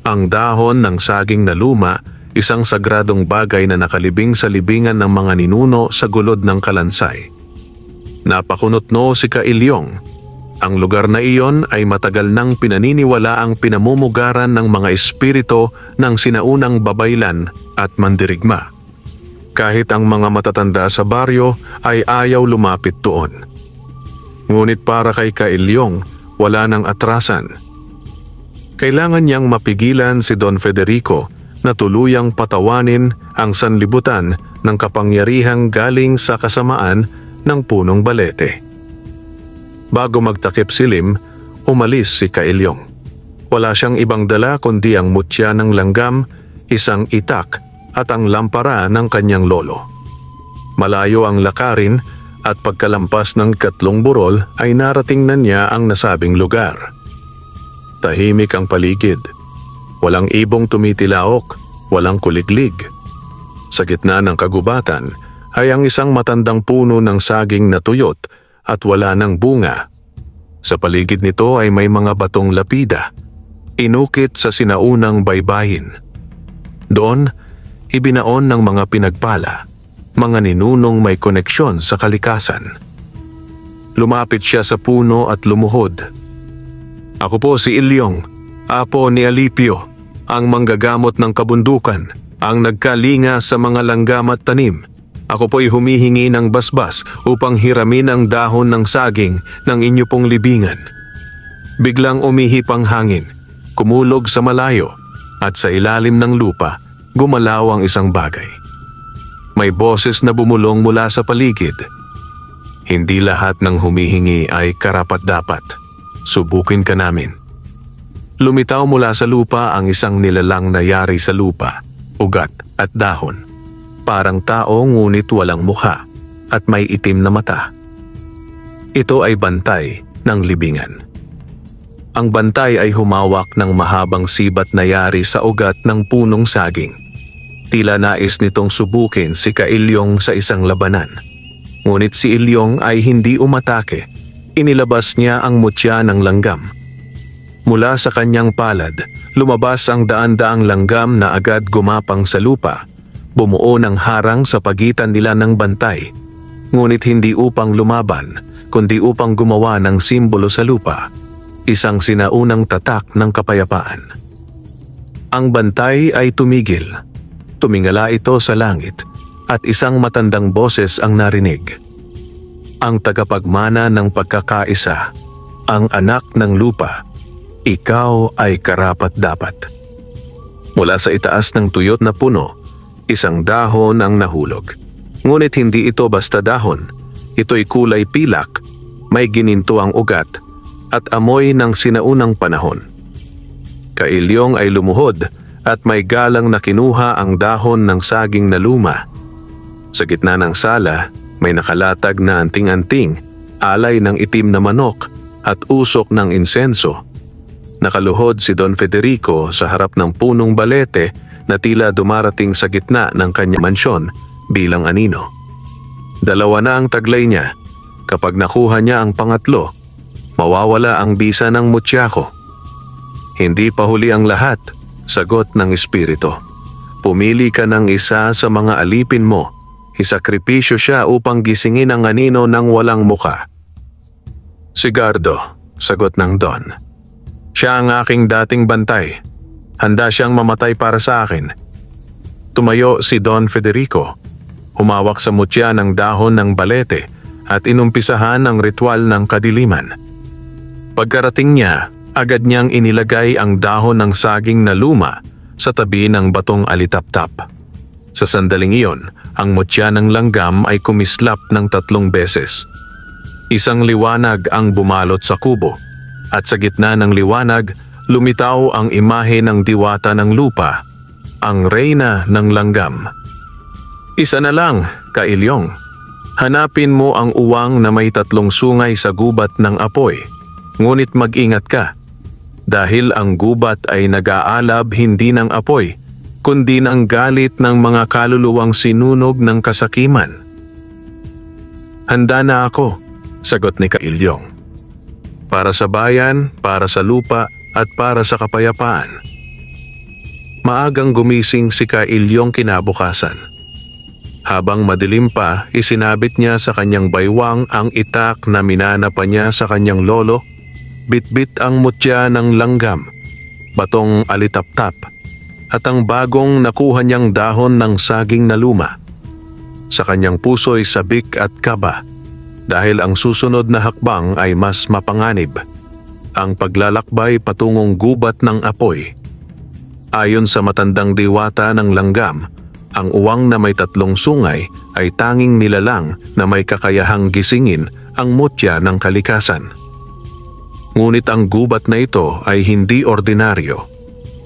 Ang dahon ng saging na luma, isang sagradong bagay na nakalibing sa libingan ng mga ninuno sa gulod ng kalansay. Napakunotno si Kailyong. Ang lugar na iyon ay matagal nang pinaniniwala ang pinamumugaran ng mga espirito ng sinaunang babaylan at mandirigma. Kahit ang mga matatanda sa baryo ay ayaw lumapit doon. Ngunit para kay Kailyong, wala nang atrasan. Kailangan niyang mapigilan si Don Federico na tuluyang patawanin ang sanlibutan ng kapangyarihang galing sa kasamaan ng punong balete. Bago magtakip silim, umalis si Kailyong. Wala siyang ibang dala kundi ang mutya ng langgam, isang itak at ang lampara ng kanyang lolo. Malayo ang lakarin at pagkalampas ng 3 burol ay narating na niya ang nasabing lugar. Tahimik ang paligid. Walang ibong tumitilaok, walang kuliglig. Sa gitna ng kagubatan ay ang isang matandang puno ng saging na tuyot at wala ng bunga. Sa paligid nito ay may mga batong lapida, inukit sa sinaunang baybayin. Doon, ibinaon ng mga pinagpala, mga ninunong may koneksyon sa kalikasan. Lumapit siya sa puno at lumuhod. Ako po si Ilyong, apo ni Alipio, ang manggagamot ng kabundukan, ang nagkalinga sa mga langgam at tanim. Ako po'y humihingi ng basbas upang hiramin ang dahon ng saging ng inyo pong libingan. Biglang umihip ang hangin, kumulog sa malayo, at sa ilalim ng lupa, gumalaw ang isang bagay. May boses na bumulong mula sa paligid. Hindi lahat ng humihingi ay karapat-dapat. Subukin ka namin. Lumitaw mula sa lupa ang isang nilalang na yari sa lupa, ugat at dahon. Parang tao ngunit walang mukha at may itim na mata. Ito ay bantay ng libingan. Ang bantay ay humawak ng mahabang sibat na yari sa ugat ng punong saging. Tila nais nitong subukin si Kailyong sa isang labanan. Ngunit si Ilyong ay hindi umatake. Inilabas niya ang mutya ng langgam. Mula sa kanyang palad, lumabas ang daan-daang langgam na agad gumapang sa lupa. Bumuo ng harang sa pagitan nila ng bantay. Ngunit hindi upang lumaban, kundi upang gumawa ng simbolo sa lupa. Isang sinaunang tatak ng kapayapaan. Ang bantay ay tumigil. Tumingala ito sa langit at isang matandang boses ang narinig. Ang tagapagmana ng pagkakaisa, ang anak ng lupa, ikaw ay karapat-dapat. Mula sa itaas ng tuyot na puno, isang dahon ang nahulog. Ngunit hindi ito basta dahon. Ito'y kulay pilak, may gininto ang ugat, at amoy ng sinaunang panahon. Kailyong ay lumuhod at may galang na kinuha ang dahon ng saging na luma. Sa gitna ng sala, may nakalatag na anting-anting, alay ng itim na manok at usok ng insenso. Nakaluhod si Don Federico sa harap ng punong balete na tila dumarating sa gitna ng kanyang mansyon bilang anino. 2 na ang taglay niya. Kapag nakuha niya ang pangatlo, mawawala ang bisa ng mutyako. Hindi pa huli ang lahat, sagot ng espiritu. Pumili ka ng isa sa mga alipin mo. Isakripisyo siya upang gisingin ang anino ng walang muka. Sigardo, sagot ng Don. Siya ang aking dating bantay. Handa siyang mamatay para sa akin. Tumayo si Don Federico. Humawak sa mutya ng dahon ng balete at inumpisahan ang ritual ng kadiliman. Pagkarating niya, agad niyang inilagay ang dahon ng saging na luma sa tabi ng batong alitaptap. Sa sandaling iyon, ang mutya ng langgam ay kumislap ng 3 beses. Isang liwanag ang bumalot sa kubo, at sa gitna ng liwanag, lumitaw ang imahe ng diwata ng lupa, ang reyna ng langgam. Isa na lang, Kailyong. Hanapin mo ang uwang na may 3 sungay sa gubat ng apoy, ngunit mag-ingat ka. Dahil ang gubat ay nag-aalab hindi ng apoy, kundi ng galit ng mga kaluluwang sinunog ng kasakiman. Handa na ako, sagot ni Kailyong. Para sa bayan, para sa lupa, at para sa kapayapaan. Maagang gumising si Kailyong kinabukasan. Habang madilim pa, isinabit niya sa kanyang baywang ang itak na minana pa niya sa kanyang lolo, bitbit ang mutya ng langgam, batong alitaptap, at ang bagong nakuha niyang dahon ng saging na luma. Sa kanyang puso'y sabik at kaba, dahil ang susunod na hakbang ay mas mapanganib, ang paglalakbay patungong gubat ng apoy. Ayon sa matandang diwata ng langgam, ang uwang na may 3 sungay ay tanging nilalang na may kakayahang gisingin ang mutya ng kalikasan. Ngunit ang gubat na ito ay hindi ordinaryo.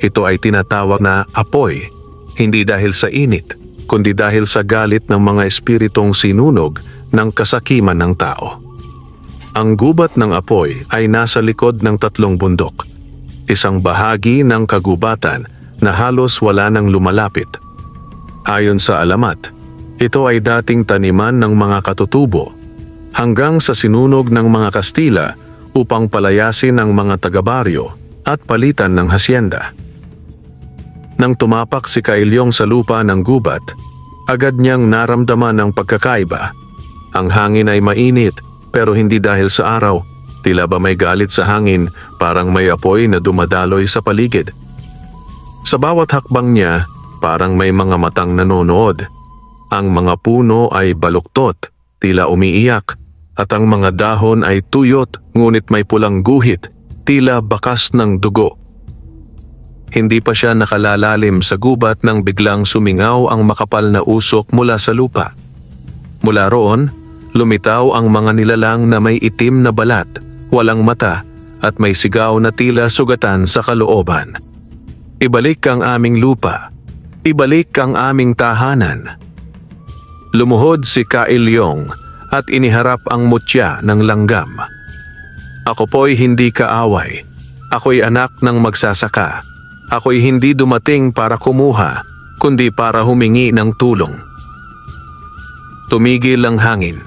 Ito ay tinatawag na apoy, hindi dahil sa init, kundi dahil sa galit ng mga espiritong sinunog ng kasakiman ng tao. Ang gubat ng apoy ay nasa likod ng 3 bundok, isang bahagi ng kagubatan na halos wala nang lumalapit. Ayon sa alamat, ito ay dating taniman ng mga katutubo hanggang sa sinunog ng mga Kastila upang palayasin ang mga taga-baryo at palitan ng hasyenda. Nang tumapak si Kailyong sa lupa ng gubat, agad niyang naramdaman ang pagkakaiba. Ang hangin ay mainit pero hindi dahil sa araw, tila ba may galit sa hangin, parang may apoy na dumadaloy sa paligid. Sa bawat hakbang niya, parang may mga matang nanonood. Ang mga puno ay baluktot, tila umiiyak, at ang mga dahon ay tuyot ngunit may pulang guhit, tila bakas ng dugo. Hindi pa siya nakalalalim sa gubat nang biglang sumingaw ang makapal na usok mula sa lupa. Mula roon, lumitaw ang mga nilalang na may itim na balat, walang mata, at may sigaw na tila sugatan sa kalooban. Ibalik ang aming lupa. Ibalik ang aming tahanan. Lumuhod si Kailyong at iniharap ang mutya ng langgam. Ako po'y hindi kaaway. Ako'y anak ng magsasaka. Ako'y hindi dumating para kumuha, kundi para humingi ng tulong. Tumigil ang hangin.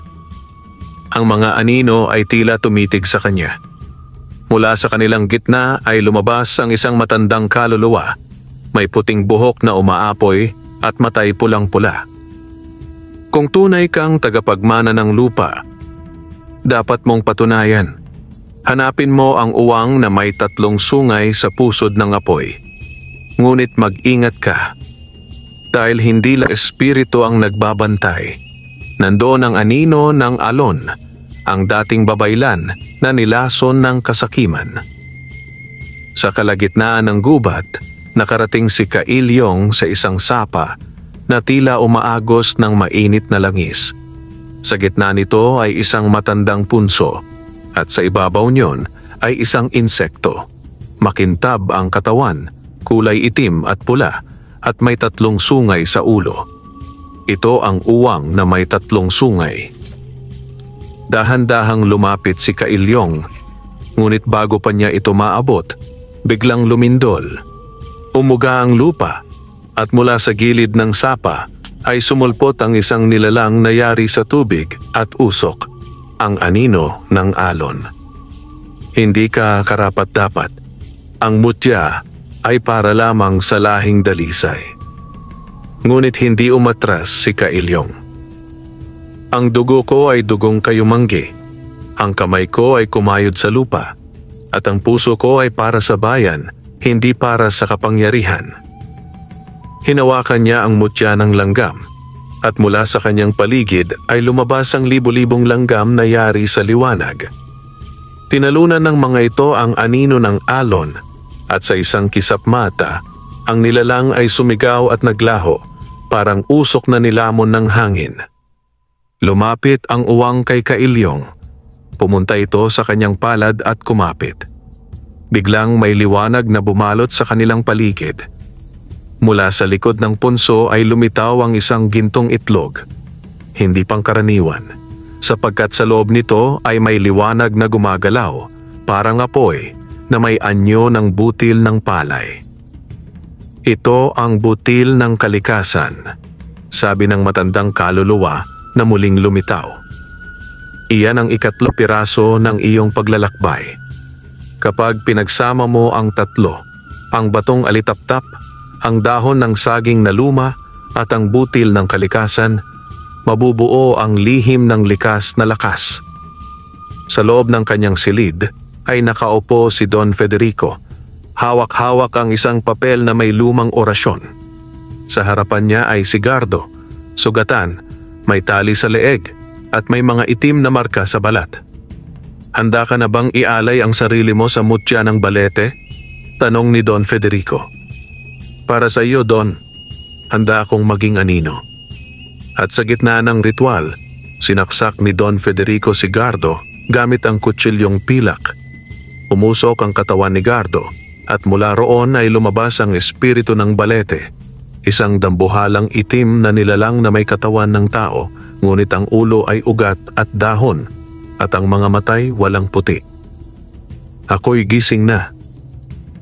Ang mga anino ay tila tumitig sa kanya. Mula sa kanilang gitna ay lumabas ang isang matandang kaluluwa. May puting buhok na umaapoy at matay pulang-pula. Kung tunay kang tagapagmana ng lupa, dapat mong patunayan. Hanapin mo ang uwang na may 3 sungay sa pusod ng apoy. Ngunit mag-ingat ka. Dahil hindi lang espiritu ang nagbabantay. Nandoon ang anino ng alon, ang dating babaylan na nilason ng kasakiman. Sa kalagitnaan ng gubat, nakarating si Kailyong sa isang sapa na tila umaagos ng mainit na langis. Sa gitna nito ay isang matandang punso at sa ibabaw niyon ay isang insekto. Makintab ang katawan, kulay itim at pula, at may 3 sungay sa ulo. Ito ang uwang na may 3 sungay. Dahan-dahang lumapit si Kailyong, ngunit bago pa niya ito maabot, biglang lumindol. Umuga ang lupa, at mula sa gilid ng sapa ay sumulpot ang isang nilalang na yari sa tubig at usok, ang anino ng alon. Hindi ka karapat-dapat. Ang mutya ay para lamang sa lahing dalisay. Ngunit hindi umatras si Kailyong. Ang dugo ko ay dugong kayumanggi. Ang kamay ko ay kumayod sa lupa. At ang puso ko ay para sa bayan, hindi para sa kapangyarihan. Hinawakan niya ang mutya ng langgam. At mula sa kanyang paligid ay lumabas ang libo-libong langgam na yari sa liwanag. Tinalunan ng mga ito ang anino ng alon at sa isang kisap mata, ang nilalang ay sumigaw at naglaho, parang usok na nilamon ng hangin. Lumapit ang uwang kay Kailyong. Pumunta ito sa kanyang palad at kumapit. Biglang may liwanag na bumalot sa kanilang paligid. Mula sa likod ng punso ay lumitaw ang isang gintong itlog. Hindi pangkaraniwan, sapagkat sa loob nito ay may liwanag na gumagalaw, parang apoy na may anyo ng butil ng palay. Ito ang butil ng kalikasan, sabi ng matandang kaluluwa na muling lumitaw. Iyan ang 3 piraso ng iyong paglalakbay. Kapag pinagsama mo ang 3, ang batong alitaptap, ang dahon ng saging na luma at ang butil ng kalikasan, mabubuo ang lihim ng likas na lakas. Sa loob ng kanyang silid ay nakaupo si Don Federico. Hawak-hawak ang isang papel na may lumang orasyon. Sa harapan niya ay sigardo, sugatan, may tali sa leeg at may mga itim na marka sa balat. Handa ka na bang ialay ang sarili mo sa mutya ng balete? Tanong ni Don Federico. Para sa iyo, Don, handa akong maging anino. At sa gitna ng ritual, sinaksak ni Don Federico si Gardo gamit ang kutsilyong pilak. Umusok ang katawan ni Gardo at mula roon ay lumabas ang espiritu ng balete, isang dambuhalang itim na nilalang na may katawan ng tao, ngunit ang ulo ay ugat at dahon at ang mga matay walang puti. Ako'y gising na.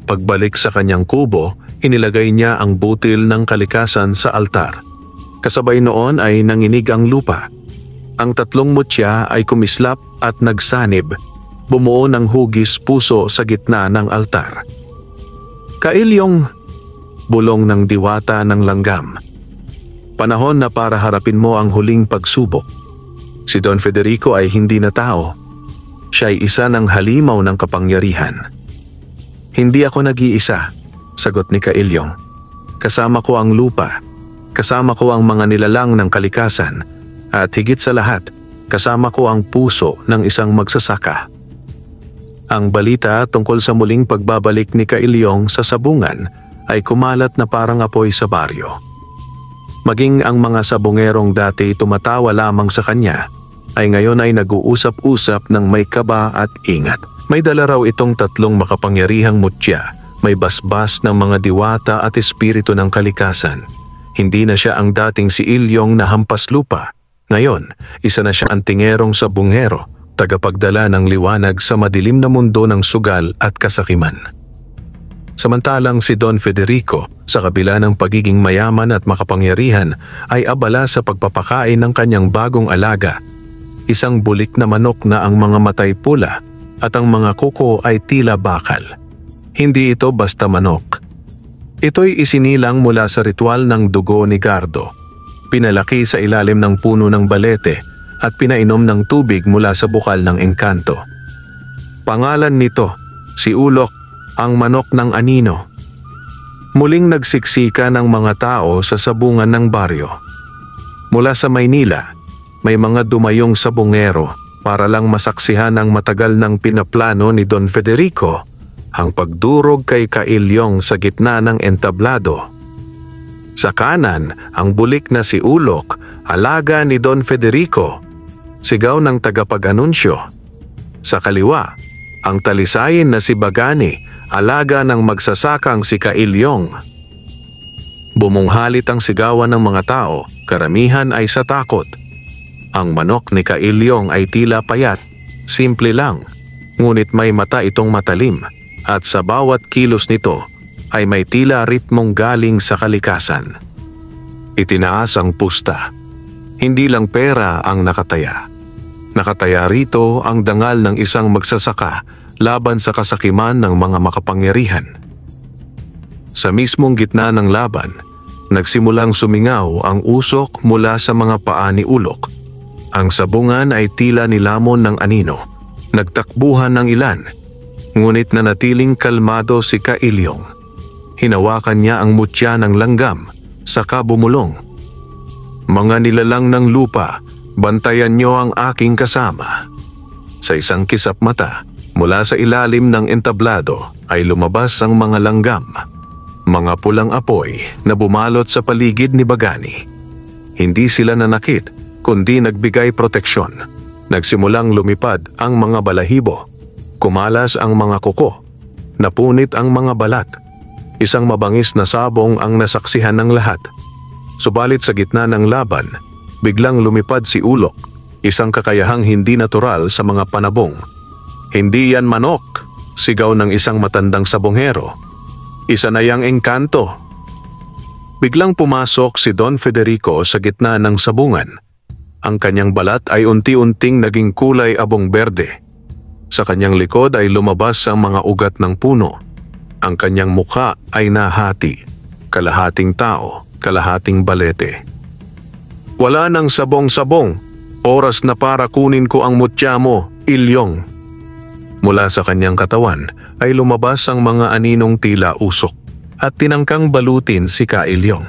Pagbalik sa kanyang kubo, inilagay niya ang butil ng kalikasan sa altar. Kasabay noon ay nanginig ang lupa. Ang 3 mutya ay kumislap at nagsanib, bumuo ng hugis puso sa gitna ng altar. Kailyong, bulong ng diwata ng langgam. Panahon na para harapin mo ang huling pagsubok. Si Don Federico ay hindi na tao. Siya ay isa ng halimaw ng kapangyarihan. Hindi ako nag-iisa, sagot ni Kailyong. Kasama ko ang lupa. Kasama ko ang mga nilalang ng kalikasan at higit sa lahat, kasama ko ang puso ng isang magsasaka. Ang balita tungkol sa muling pagbabalik ni Kailyong sa sabungan ay kumalat na parang apoy sa baryo. Maging ang mga sabungerong dati tumatawa lamang sa kanya ay ngayon ay nag-uusap-usap ng may kaba at ingat. May dala raw itong 3 makapangyarihang mutya, may basbas ng mga diwata at espiritu ng kalikasan. Hindi na siya ang dating si Ilyong na hampas lupa. Ngayon, isa na siya ang tingerong sabungero, tagapagdala ng liwanag sa madilim na mundo ng sugal at kasakiman. Samantalang si Don Federico, sa kabila ng pagiging mayaman at makapangyarihan, ay abala sa pagpapakain ng kanyang bagong alaga. Isang bulik na manok na ang mga matay pula at ang mga kuko ay tila bakal. Hindi ito basta manok. Ito'y isinilang mula sa ritual ng dugo ni Gardo. Pinalaki sa ilalim ng puno ng balete at pinainom ng tubig mula sa bukal ng engkanto. Pangalan nito, si Ulok, ang manok ng anino. Muling nagsiksika ng mga tao sa sabungan ng baryo. Mula sa Maynila, may mga dumayong sabungero para lang masaksihan ang matagal ng pinaplano ni Don Federico, ang pagdurog kay Kailyong sa gitna ng entablado. Sa kanan, ang bulik na si Ulok, alaga ni Don Federico, sigaw ng tagapag-anunsyo. Sa kaliwa, ang talisayin na si Bagani, alaga ng magsasakang si Kailyong. Bumunghalit ang sigawan ng mga tao, karamihan ay sa takot. Ang manok ni Kailyong ay tila payat, simple lang, ngunit may mata itong matalim at sa bawat kilos nito ay may tila ritmong galing sa kalikasan. Itinaas ang pusta. Hindi lang pera ang nakataya. Nakataya rito ang dangal ng isang magsasaka laban sa kasakiman ng mga makapangyarihan. Sa mismong gitna ng laban, nagsimulang sumingaw ang usok mula sa mga paa ni Ulok. Ang sabungan ay tila nilamon ng anino. Nagtakbuhan ng ilan, ngunit nanatiling kalmado si Kailyong. Hinawakan niya ang mutya ng langgam, saka bumulong. "Mga nilalang ng lupa, bantayan niyo ang aking kasama." Sa isang kisap mata, mula sa ilalim ng entablado ay lumabas ang mga langgam. Mga pulang apoy na bumalot sa paligid ni Bagani. Hindi sila nanakit, kundi nagbigay proteksyon. Nagsimulang lumipad ang mga balahibo. Kumalas ang mga kuko. Napunit ang mga balat. Isang mabangis na sabong ang nasaksihan ng lahat. Subalit sa gitna ng laban, biglang lumipad si Ulok, isang kakayahang hindi natural sa mga panabong. "Hindi yan manok," sigaw ng isang matandang sabonghero. "Isa na yang engkanto." Biglang pumasok si Don Federico sa gitna ng sabungan. Ang kanyang balat ay unti-unting naging kulay abong berde. Sa kanyang likod ay lumabas ang mga ugat ng puno. Ang kanyang mukha ay nahati, kalahating tao, kalahating balete. "Wala nang sabong-sabong. Oras na para kunin ko ang mutya mo, Ilyong." Mula sa kanyang katawan ay lumabas ang mga aninong tila usok at tinangkang balutin si Kailyong.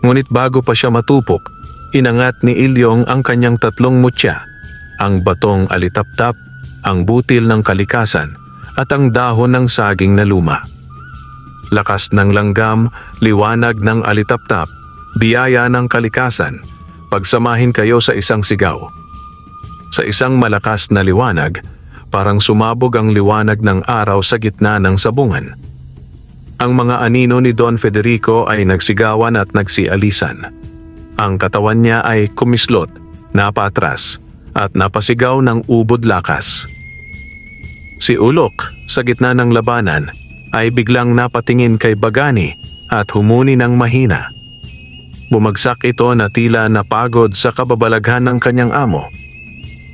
Ngunit bago pa siya matupok, inangat ni Ilyong ang kanyang tatlong mutya, ang batong alitaptap, ang butil ng kalikasan, at ang dahon ng saging na luma. Lakas ng langgam, liwanag ng alitaptap, biyaya ng kalikasan, pagsamahin kayo sa isang sigaw. Sa isang malakas na liwanag, parang sumabog ang liwanag ng araw sa gitna ng sabungan. Ang mga anino ni Don Federico ay nagsigawan at nagsialisan. Ang katawan niya ay kumislot, napatras, at napasigaw ng ubod lakas. Si Ulok, sa gitna ng labanan, ay biglang napatingin kay Bagani at humuni ng mahina. Bumagsak ito na tila napagod sa kababalaghan ng kanyang amo.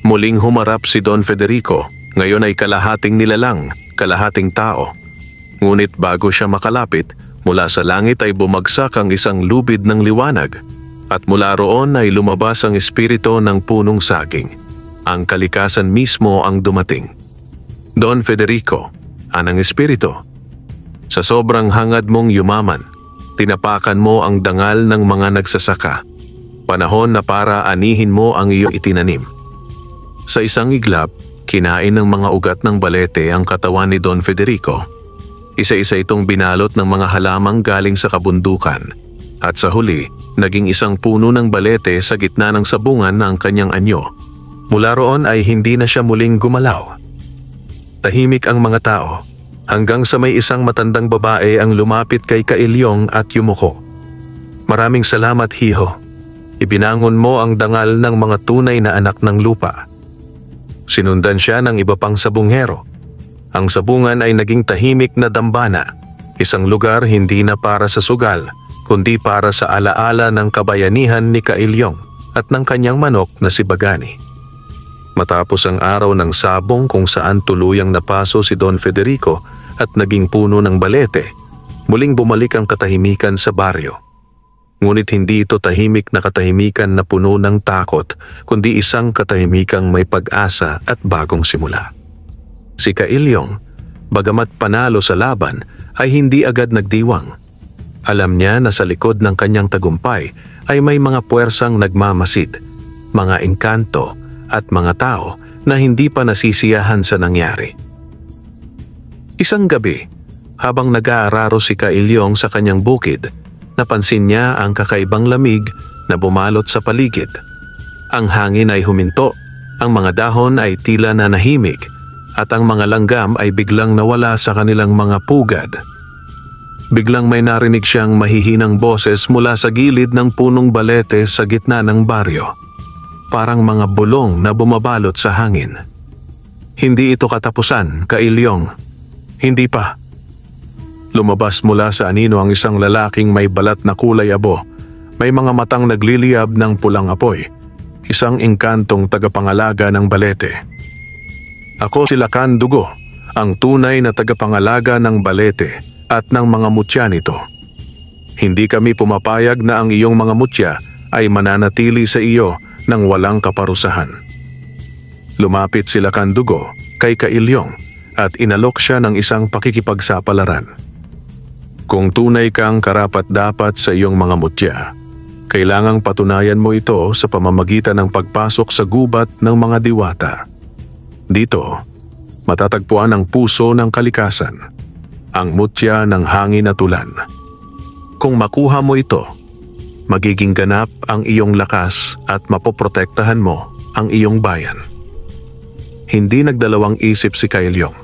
Muling humarap si Don Federico, ngayon ay kalahating nilalang, kalahating tao. Ngunit bago siya makalapit, mula sa langit ay bumagsak ang isang lubid ng liwanag at mula roon ay lumabas ang espiritu ng punong saging. Ang kalikasan mismo ang dumating. "Don Federico, anang espiritu? Sa sobrang hangad mong yumaman, tinapakan mo ang dangal ng mga nagsasaka. Panahon na para anihin mo ang iyong itinanim." Sa isang iglap, kinain ng mga ugat ng balete ang katawan ni Don Federico. Isa-isa itong binalot ng mga halamang galing sa kabundukan. At sa huli, naging isang puno ng balete sa gitna ng sabungan ng kanyang anyo. Mula roon ay hindi na siya muling gumalaw. Tahimik ang mga tao, hanggang sa may isang matandang babae ang lumapit kay Kailyong at yumuko. "Maraming salamat, Hiho. Ibinangon mo ang dangal ng mga tunay na anak ng lupa." Sinundan siya ng iba pang sabunghero. Ang sabungan ay naging tahimik na dambana, isang lugar hindi na para sa sugal, kundi para sa alaala ng kabayanihan ni Kailyong at ng kanyang manok na si Bagani. Matapos ang araw ng sabong kung saan tuluyang napaso si Don Federico at naging puno ng balete, muling bumalik ang katahimikan sa baryo. Ngunit hindi ito tahimik na katahimikan na puno ng takot, kundi isang katahimikang may pag-asa at bagong simula. Si Kailyong, bagamat panalo sa laban, ay hindi agad nagdiwang. Alam niya na sa likod ng kanyang tagumpay ay may mga puwersang nagmamasid, mga engkanto at mga tao na hindi pa nasisiyahan sa nangyari. Isang gabi, habang nag-aararo si Kailyong sa kanyang bukid, napansin niya ang kakaibang lamig na bumalot sa paligid. Ang hangin ay huminto, ang mga dahon ay tila nanahimik, at ang mga langgam ay biglang nawala sa kanilang mga pugad. Biglang may narinig siyang mahihinang boses mula sa gilid ng punong balete sa gitna ng baryo. Parang mga bulong na bumabalot sa hangin. Hindi ito katapusan, Kailyong. Hindi pa. Lumabas mula sa anino ang isang lalaking may balat na kulay abo. May mga matang nagliliyab ng pulang apoy. Isang engkantong tagapangalaga ng balete. Ako si Lakan Dugo, ang tunay na tagapangalaga ng balete at ng mga mutya nito. Hindi kami pumapayag na ang iyong mga mutya ay mananatili sa iyo nang walang kaparusahan. Lumapit si Lakan Dugo kay Kailyong at inalok siya ng isang pakikipagsapalaran. Kung tunay kang karapat-dapat sa iyong mga mutya, kailangang patunayan mo ito sa pamamagitan ng pagpasok sa gubat ng mga diwata. Dito, matatagpuan ang puso ng kalikasan, ang mutya ng hangin at ulan. Kung makuha mo ito, magiging ganap ang iyong lakas at mapoprotektahan mo ang iyong bayan. Hindi nagdalawang isip si Kailyong.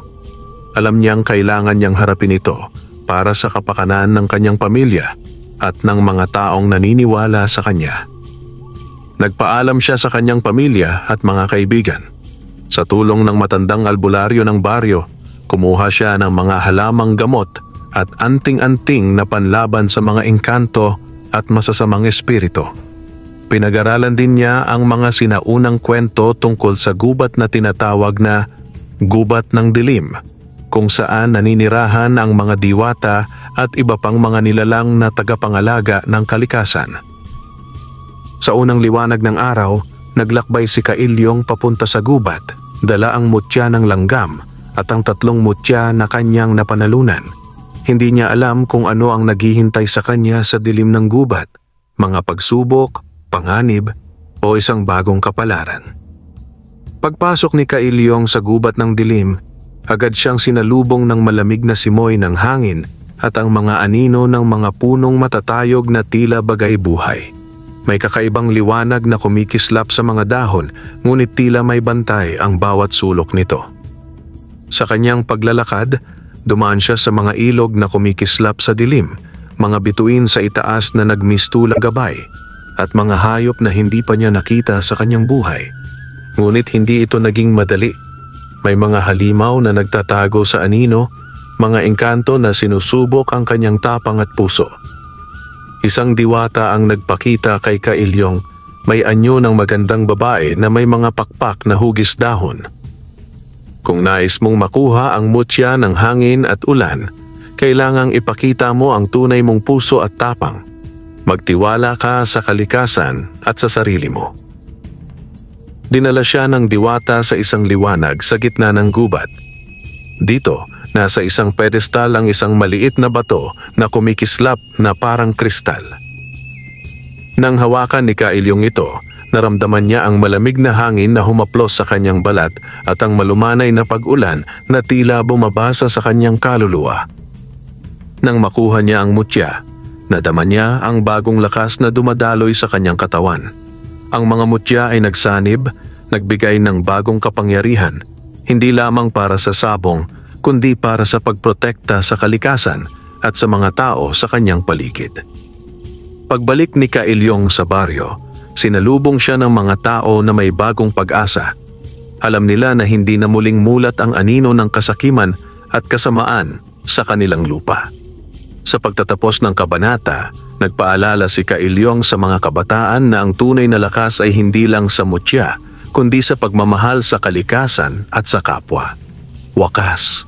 Alam niyang kailangan niyang harapin ito para sa kapakanan ng kanyang pamilya at ng mga taong naniniwala sa kanya. Nagpaalam siya sa kanyang pamilya at mga kaibigan. Sa tulong ng matandang albularyo ng baryo, kumuha siya ng mga halamang gamot at anting-anting na panlaban sa mga engkanto at masasamang espiritu. Pinag-aralan din niya ang mga sinaunang kwento tungkol sa gubat na tinatawag na Gubat ng Dilim, kung saan naninirahan ang mga diwata at iba pang mga nilalang na tagapangalaga ng kalikasan. Sa unang liwanag ng araw, naglakbay si Kailyong papunta sa gubat, dala ang mutya ng langgam at ang 3 mutya na kanyang napanalunan. Hindi niya alam kung ano ang naghihintay sa kanya sa dilim ng gubat, mga pagsubok, panganib, o isang bagong kapalaran. Pagpasok ni Kailyong sa gubat ng dilim, agad siyang sinalubong ng malamig na simoy ng hangin at ang mga anino ng mga punong matatayog na tila bagay buhay. May kakaibang liwanag na kumikislap sa mga dahon, ngunit tila may bantay ang bawat sulok nito. Sa kanyang paglalakad, dumaan siya sa mga ilog na kumikislap sa dilim, mga bituin sa itaas na nagmistulang gabay, at mga hayop na hindi pa niya nakita sa kanyang buhay. Ngunit hindi ito naging madali. May mga halimaw na nagtatago sa anino, mga engkanto na sinusubok ang kanyang tapang at puso. Isang diwata ang nagpakita kay Kailyong, may anyo ng magandang babae na may mga pakpak na hugis dahon. Kung nais mong makuha ang mutya ng hangin at ulan, kailangang ipakita mo ang tunay mong puso at tapang. Magtiwala ka sa kalikasan at sa sarili mo. Dinala siya ng diwata sa isang liwanag sa gitna ng gubat. Dito, nasa isang pedestal ang isang maliit na bato na kumikislap na parang kristal. Nang hawakan ni Kailyong ito, naramdaman niya ang malamig na hangin na humaplos sa kanyang balat at ang malumanay na pag-ulan na tila bumabasa sa kanyang kaluluwa. Nang makuha niya ang mutya, nadama niya ang bagong lakas na dumadaloy sa kanyang katawan. Ang mga mutya ay nagsanib, nagbigay ng bagong kapangyarihan, hindi lamang para sa sabong, kundi para sa pagprotekta sa kalikasan at sa mga tao sa kanyang paligid. Pagbalik ni Kailyong sa baryo, sinalubong siya ng mga tao na may bagong pag-asa. Alam nila na hindi na muling mulat ang anino ng kasakiman at kasamaan sa kanilang lupa. Sa pagtatapos ng kabanata, nagpaalala si Kailyong sa mga kabataan na ang tunay na lakas ay hindi lang sa mutya, kundi sa pagmamahal sa kalikasan at sa kapwa. Wakas.